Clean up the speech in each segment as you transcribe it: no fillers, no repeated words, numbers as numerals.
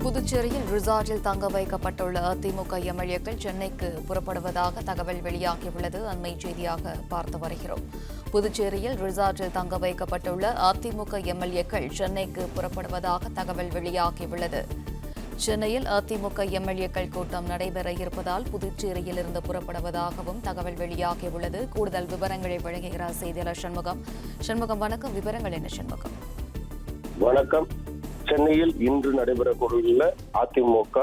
புதுச்சேரியில் ரிசார்ட்டில் தங்க வைக்கப்பட்டுள்ள அதிமுக எம்எல்ஏக்கள் சென்னைக்கு புறப்படுவதாக தகவல் வெளியாகியுள்ளது. அண்மை செய்தியாக பார்த்து வருகிறோம். புதுச்சேரியில் ரிசார்ட்டில் தங்க வைக்கப்பட்டுள்ள அதிமுக எம்எல்ஏக்கள் சென்னைக்கு புறப்படுவதாக தகவல் வெளியாகியுள்ளது. சென்னையில் அதிமுக எம்எல்ஏக்கள் கூட்டம் நடைபெற இருப்பதால் புதுச்சேரியிலிருந்து புறப்படுவதாகவும் தகவல் வெளியாகியுள்ளது. கூடுதல் விவரங்களை வழங்குகிறார் செய்தியாளர் சண்முகம். வணக்கம். விவரங்கள் என்ன சண்முகம்? வணக்கம். சென்னையில் இன்று நடைபெறக்கூடிய அதிமுக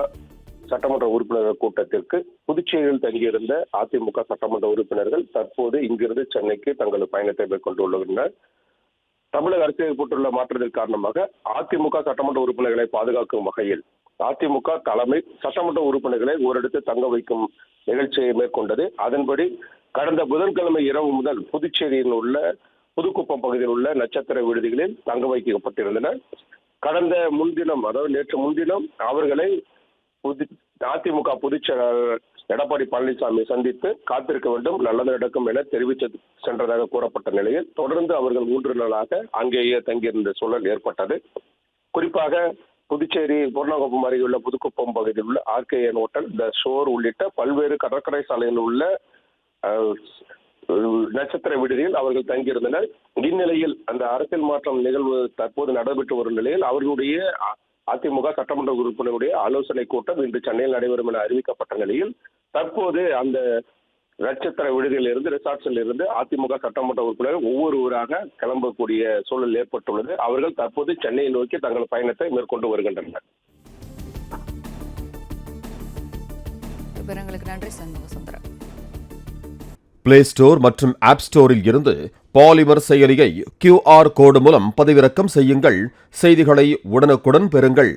சட்டமன்ற உறுப்பினர்கள் கூட்டத்திற்கு புதுச்சேரியில் தங்கியிருந்த அதிமுக சட்டமன்ற உறுப்பினர்கள் தற்போது இங்கிருந்து சென்னைக்கு தங்களது பயணத்தை மேற்கொண்டுள்ளனர். தமிழக அரசியல் ஏற்பட்டுள்ள மாற்றத்தின் காரணமாக அதிமுக சட்டமன்ற உறுப்பினர்களை பாதுகாக்கும் வகையில் அதிமுக தலைமை சட்டமன்ற உறுப்பினர்களை ஓரிடத்து தங்க வைக்கும் நிகழ்ச்சியை மேற்கொண்டது. அதன்படி கடந்த புதன்கிழமை இரவு முதல் புதுச்சேரியில் உள்ள புதுக்குப்பம் பகுதியில் உள்ள நட்சத்திர விடுதிகளில் தங்க வைக்கப்பட்டிருந்தனர். கடந்த முன்தினம், அதாவது நேற்று முன்தினம் அவர்களை அதிமுக பொதுச் செயலாளர் எடப்பாடி பழனிசாமி சந்தித்து காத்திருக்க வேண்டும், நல்லது நடக்கும் என தெரிவித்து சென்றதாக கூறப்பட்ட நிலையில் தொடர்ந்து அவர்கள் 3 நாளாக அங்கேயே தங்கியிருந்த சூழல் ஏற்பட்டது. குறிப்பாக புதுச்சேரி பூர்ணகுப்பம் அருகே புதுக்குப்பம் பகுதியில் உள்ள RKN ஹோட்டல், த ஷோர் உள்ளிட்ட பல்வேறு கடற்கரை சாலையில் உள்ள நட்சத்திர விடுதியில் அவர்கள் தங்கியிருந்தனர். இந்நிலையில் அந்த அரசியல் மாற்றம் நிகழ்வு தற்போது நடைபெற்று வரும் நிலையில் அவர்களுடைய அதிமுக சட்டமன்ற உறுப்பினருடைய ஆலோசனை கூட்டம் இன்று சென்னையில் நடைபெறும் என அறிவிக்கப்பட்ட நிலையில் தற்போது அந்த நட்சத்திர விடுதியில் இருந்து ரிசார்ட்ஸில் இருந்து அதிமுக சட்டமன்ற உறுப்பினர்கள் ஒவ்வொருவராக கிளம்பக்கூடிய சூழல் ஏற்பட்டுள்ளது. அவர்கள் தற்போது சென்னையை நோக்கி தங்கள் பயணத்தை மேற்கொண்டு வருகின்றனர். விவரங்களுக்கு நன்றி சண்முகசுந்தரம். பிளே ஸ்டோர் மற்றும் ஆப் ஸ்டோரில் இருந்து பாலிமர் செயலியை QR கோடு மூலம் பதிவிறக்கம் செய்யுங்கள். செய்திகளை உடனுக்குடன் பெறுங்கள்.